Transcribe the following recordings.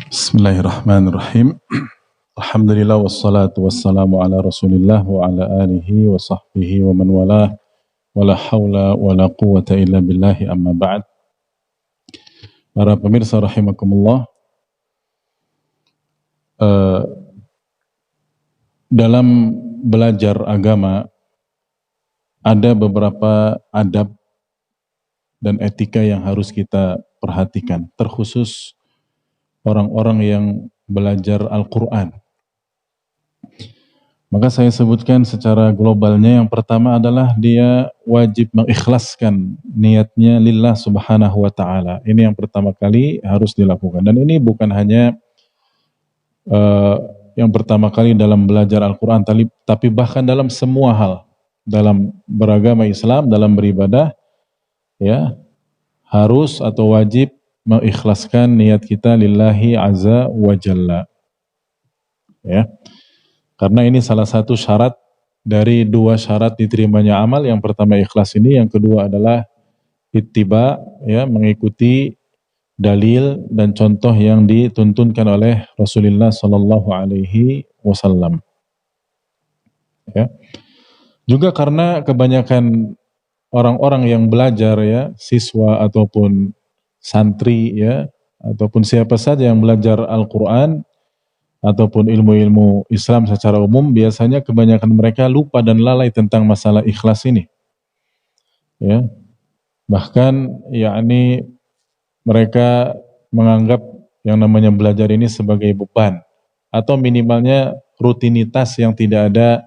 Bismillahirrahmanirrahim. Alhamdulillah wassalatu wassalamu ala Rasulillah wa ala alihi wa sahbihi wa man walah. Wala haula wala quwata illa billahi amma ba'd. Para pemirsa rahimakumullah, dalam belajar agama ada beberapa adab dan etika yang harus kita perhatikan, terkhusus orang-orang yang belajar Al-Quran. Maka saya sebutkan secara globalnya, yang pertama adalah dia wajib mengikhlaskan niatnya lillah subhanahu wa ta'ala. Ini yang pertama kali harus dilakukan. Dan ini bukan hanya yang pertama kali dalam belajar Al-Quran, tapi bahkan dalam semua hal. Dalam beragama Islam, dalam beribadah, ya harus atau wajib mengikhlaskan niat kita lillahi azza wa jalla. Ya. Karena ini salah satu syarat dari dua syarat diterimanya amal. Yang pertama ikhlas ini, yang kedua adalah ittiba, ya, mengikuti dalil dan contoh yang dituntunkan oleh Rasulullah sallallahu alaihi wasallam. Ya. Juga karena kebanyakan orang-orang yang belajar, ya, siswa ataupun santri, ya, ataupun siapa saja yang belajar Al-Quran ataupun ilmu-ilmu Islam secara umum, biasanya kebanyakan mereka lupa dan lalai tentang masalah ikhlas ini. Ya. Bahkan yakni mereka menganggap yang namanya belajar ini sebagai beban atau minimalnya rutinitas yang tidak ada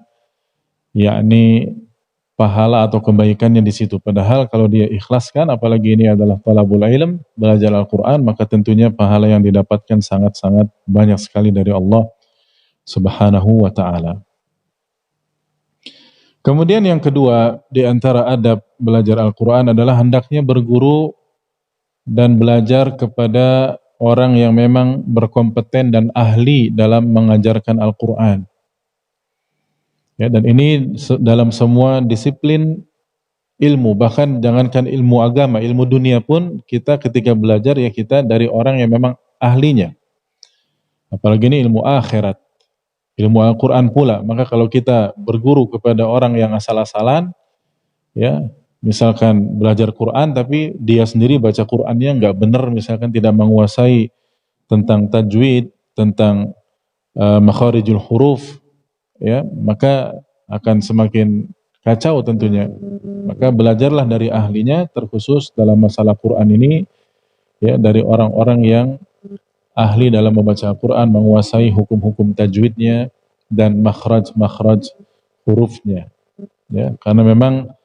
yakni pahala atau kebaikannya di situ. Padahal kalau dia ikhlaskan, apalagi ini adalah talabul ilm, belajar Al-Quran, maka tentunya pahala yang didapatkan sangat-sangat banyak sekali dari Allah subhanahu wa ta'ala. Kemudian yang kedua, di antara adab belajar Al-Quran adalah hendaknya berguru dan belajar kepada orang yang memang berkompeten dan ahli dalam mengajarkan Al-Quran. Ya, dan ini dalam semua disiplin ilmu, bahkan jangankan ilmu agama, ilmu dunia pun kita ketika belajar, ya kita dari orang yang memang ahlinya. Apalagi ini ilmu akhirat, ilmu Al-Quran pula. Maka kalau kita berguru kepada orang yang asal-asalan, ya misalkan belajar Quran tapi dia sendiri baca Qurannya nggak benar, misalkan tidak menguasai tentang tajwid, tentang makharijul huruf, ya, maka akan semakin kacau tentunya. Maka belajarlah dari ahlinya, terkhusus dalam masalah Quran ini, ya, dari orang-orang yang ahli dalam membaca Quran, menguasai hukum-hukum tajwidnya dan makhraj hurufnya. Ya, karena memang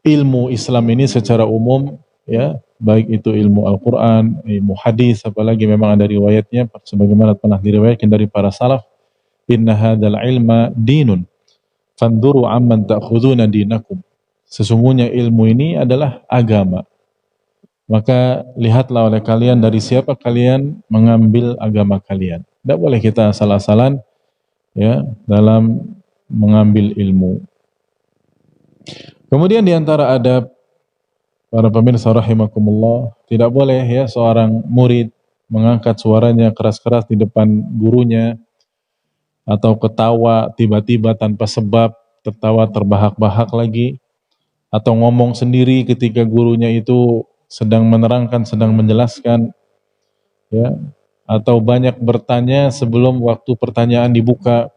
ilmu Islam ini secara umum, ya, baik itu ilmu Al-Quran, ilmu hadis, apalagi memang ada riwayatnya, sebagaimana pernah diriwayatkan dari para salaf, inna hadzal ilma dinun, fanduru amman ta'khuduna dinakum. Sesungguhnya ilmu ini adalah agama. Maka lihatlah oleh kalian dari siapa kalian mengambil agama kalian. Tidak boleh kita asal-asalan, ya, dalam mengambil ilmu. Kemudian di antara adab para pemirsa rahimakumullah, tidak boleh, ya, seorang murid mengangkat suaranya keras-keras di depan gurunya, atau ketawa tiba-tiba tanpa sebab, tertawa terbahak-bahak lagi, atau ngomong sendiri ketika gurunya itu sedang menerangkan, sedang menjelaskan, ya, atau banyak bertanya sebelum waktu pertanyaan dibuka.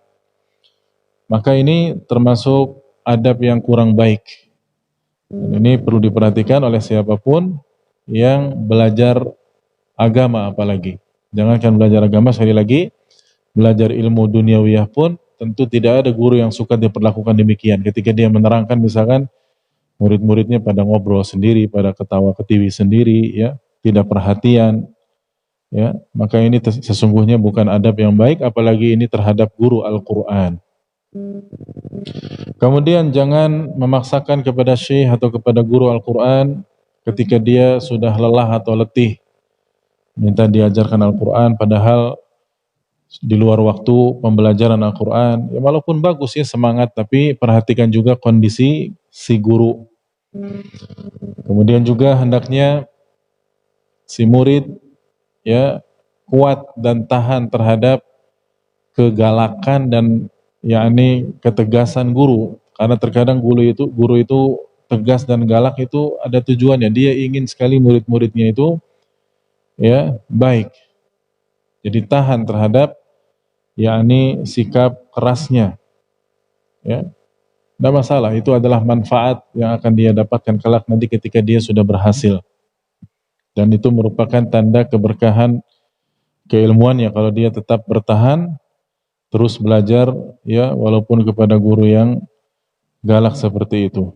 Maka ini termasuk adab yang kurang baik. Dan ini perlu diperhatikan oleh siapapun yang belajar agama apalagi. Jangankan belajar agama, sekali lagi, belajar ilmu duniawiyah pun tentu tidak ada guru yang suka diperlakukan demikian. Ketika dia menerangkan, misalkan murid-muridnya pada ngobrol sendiri, pada ketawa ketiwi sendiri, ya, tidak perhatian, ya, maka ini sesungguhnya bukan adab yang baik, apalagi ini terhadap guru Al-Quran. Kemudian jangan memaksakan kepada syekh atau kepada guru Al-Quran ketika dia sudah lelah atau letih minta diajarkan Al-Quran, padahal di luar waktu pembelajaran Al-Quran. Ya, walaupun bagus, ya, semangat, tapi perhatikan juga kondisi si guru. Kemudian juga hendaknya si murid ya kuat dan tahan terhadap kegalakan dan yakni ketegasan guru. Karena terkadang guru itu tegas dan galak itu ada tujuannya. Dia ingin sekali murid-muridnya itu ya baik. Jadi tahan terhadap yakni sikap kerasnya. Ya. Tidak masalah, itu adalah manfaat yang akan dia dapatkan kelak nanti ketika dia sudah berhasil. Dan itu merupakan tanda keberkahan keilmuannya kalau dia tetap bertahan terus belajar ya walaupun kepada guru yang galak seperti itu.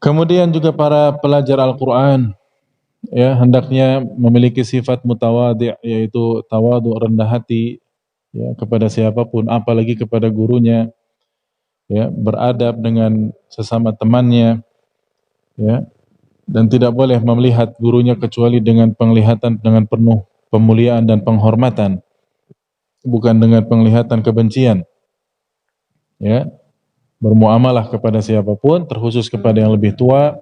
Kemudian juga para pelajar Al-Qur'an ya hendaknya memiliki sifat mutawadhi', yaitu tawadhu, rendah hati ya kepada siapapun, apalagi kepada gurunya, ya, beradab dengan sesama temannya, ya, dan tidak boleh melihat gurunya kecuali dengan penglihatan dengan penuh pemuliaan dan penghormatan, bukan dengan penglihatan kebencian, ya. Bermuamalah kepada siapapun, terkhusus kepada yang lebih tua,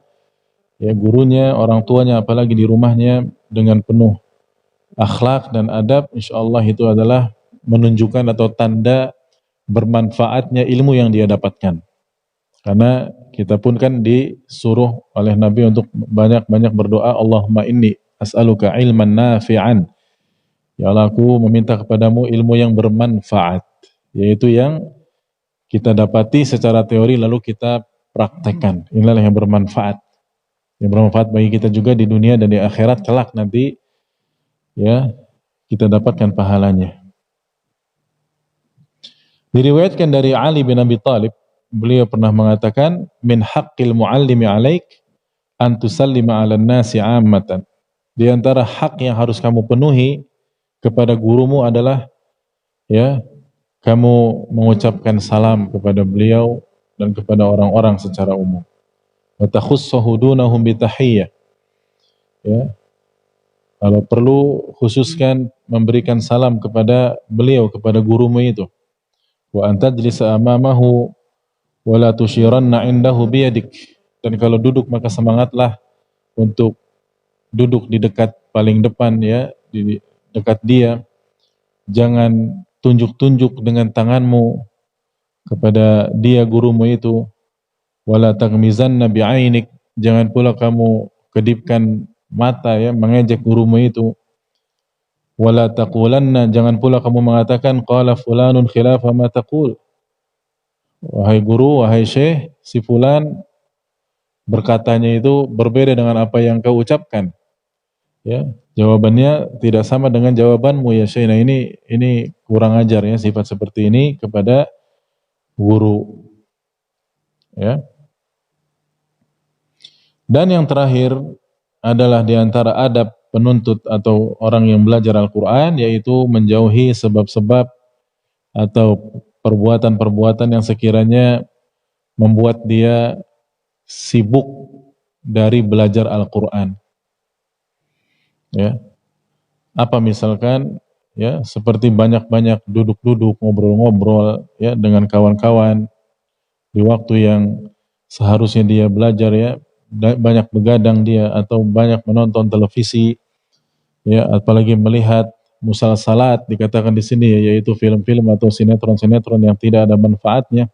ya, gurunya, orang tuanya, apalagi di rumahnya, dengan penuh akhlak dan adab. Insyaallah itu adalah menunjukkan atau tanda bermanfaatnya ilmu yang dia dapatkan. Karena kita pun kan disuruh oleh Nabi untuk banyak-banyak berdoa, Allahumma inni as'aluka ilman nafi'an. Ya Allah, aku meminta kepadamu ilmu yang bermanfaat, yaitu yang kita dapati secara teori lalu kita praktekkan. Inilah yang bermanfaat. Yang bermanfaat bagi kita juga di dunia dan di akhirat kelak nanti, ya, kita dapatkan pahalanya. Diriwayatkan dari Ali bin Abi Thalib, beliau pernah mengatakan, min haqqil muallimi alaik an tusallima 'alan nasi 'ammatan. Di antara hak yang harus kamu penuhi kepada gurumu adalah, ya, kamu mengucapkan salam kepada beliau dan kepada orang-orang secara umum. Wa takhussuhu dunahum bitahiyyah. Ya. Kalau perlu khususkan memberikan salam kepada beliau, kepada gurumu itu. Wa antajlisa amamahu wa la tushiranna indahu biyadik. Dan kalau duduk maka semangatlah untuk duduk di dekat paling depan, ya, di dekat dia. Jangan tunjuk-tunjuk dengan tanganmu kepada dia gurumu itu. Wala taghmizanna bi'ainik. Jangan pula kamu kedipkan mata, ya, mengejek gurumu itu. Wala taqulanna, jangan pula kamu mengatakan qala fulanun khilafa ma taqul. Wahai guru, wahai syekh, si fulan berkatanya itu berbeda dengan apa yang kau ucapkan. Ya, jawabannya tidak sama dengan jawabanmu, ya syekh. Nah, ini kurang ajar, ya, sifat seperti ini kepada guru. Ya. Dan yang terakhir adalah di antara adab penuntut atau orang yang belajar Al-Quran, yaitu menjauhi sebab-sebab atau perbuatan-perbuatan yang sekiranya membuat dia sibuk dari belajar Al-Quran. Ya. Apa misalkan, ya, seperti banyak-banyak duduk-duduk, ngobrol-ngobrol, ya, dengan kawan-kawan di waktu yang seharusnya dia belajar, ya, banyak begadang dia atau banyak menonton televisi, ya, apalagi melihat musalsalat dikatakan di sini, ya, yaitu film-film atau sinetron-sinetron yang tidak ada manfaatnya,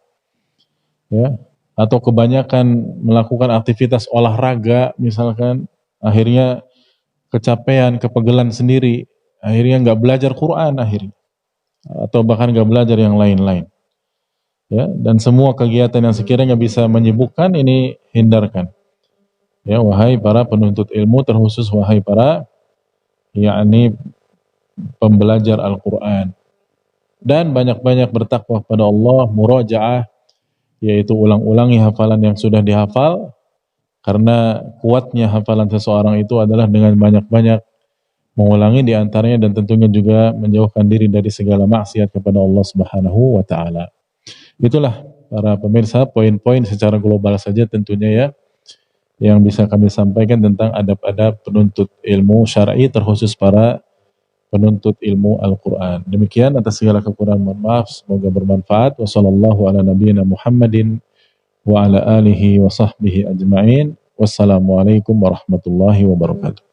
ya, atau kebanyakan melakukan aktivitas olahraga misalkan, akhirnya kecapean, kepegelan sendiri, akhirnya nggak belajar Quran akhirnya, atau bahkan nggak belajar yang lain-lain, ya, dan semua kegiatan yang sekiranya bisa menyibukkan ini hindarkan. Ya, wahai para penuntut ilmu, terkhusus wahai para, yakni, pembelajar Al-Quran. Dan banyak-banyak bertakwa kepada Allah, murajaah, yaitu ulang-ulangi hafalan yang sudah dihafal, karena kuatnya hafalan seseorang itu adalah dengan banyak-banyak mengulangi diantaranya, dan tentunya juga menjauhkan diri dari segala maksiat kepada Allah Subhanahu wa Ta'ala. Itulah para pemirsa poin-poin secara global saja tentunya, ya, yang bisa kami sampaikan tentang adab-adab penuntut ilmu syar'i, terkhusus para penuntut ilmu Al-Quran. Demikian, atas segala kekurangan mohon maaf, semoga bermanfaat. Wassallallahu ala nabiyyina Muhammadin wa ala alihi wa sahbihi ajma'in. Wassalamualaikum warahmatullahi wabarakatuh.